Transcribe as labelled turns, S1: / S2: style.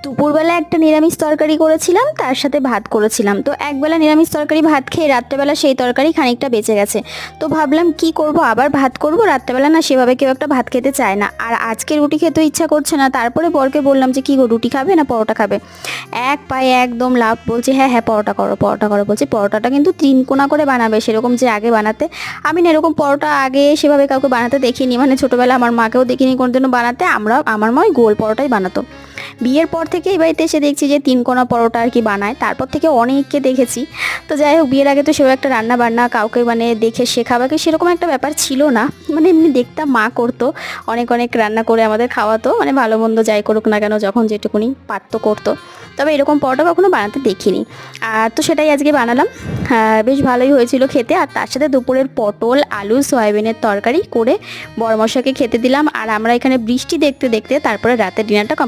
S1: দুপুরবেলা একটা নিরামিষ তরকারি করেছিলাম, তার সাথে ভাত করেছিলাম। তো একবেলা নিরামিষ তরকারি ভাত খেয়ে রাত্রেবেলা সেই তরকারি খানিকটা বেঁচে গেছে। তো ভাবলাম কি করব, আবার ভাত করব। রাত্রেবেলা না সেভাবে কেউ একটা ভাত খেতে চায় না, আর আজকে রুটি খেতেও ইচ্ছা করছে না। তারপরে বরকে বললাম যে কি গো, রুটি খাবে না পরোটা খাবে? এক পায়ে একদম লাভ, বলছে হ্যাঁ হ্যাঁ পরোটা করো পরোটা করো। বলছি পরোটাটা কিন্তু 3 কোনা করে বানাবে, সেরকম যে আগে বানাতে। আমি না এরকম পরোটা আগে সেভাবে কাউকে বানাতে দেখিনি, মানে ছোটোবেলা আমার মাকেও দেখিনি কোনোদিনও বানাতে। আমার মা ওই গোল পরোটাই বানাতো। বিয়ের পর থেকে এই বাড়িতে এসে দেখছি যে 3 কোনা পরোটা আর কি বানায়, তারপর থেকে অনেককে দেখেছি। তো যাই হোক, বিয়ের আগে তো সেভাবে একটা রান্না বান্না কাউকে মানে দেখে শেখা বা সেরকম একটা ব্যাপার ছিল না। মানে এমনি দেখতাম মা করতো, অনেক অনেক রান্না করে আমাদের খাওয়াতো, মানে ভালো মন্দ যাই করুক না কেন যখন যেটুকুনি পারতো করতো। তবে এরকম পরোটা কখনো বানাতে দেখিনি। আর তো সেটাই আজকে বানালাম। বেশ ভালোই হয়েছিল খেতে। আর তার সাথে দুপুরের পটল আলু সয়াবিনের তরকারি করে বড়মশাইকে খেতে দিলাম। আর আমরা এখানে বৃষ্টি দেখতে দেখতে তারপরে রাতের ডিনারটা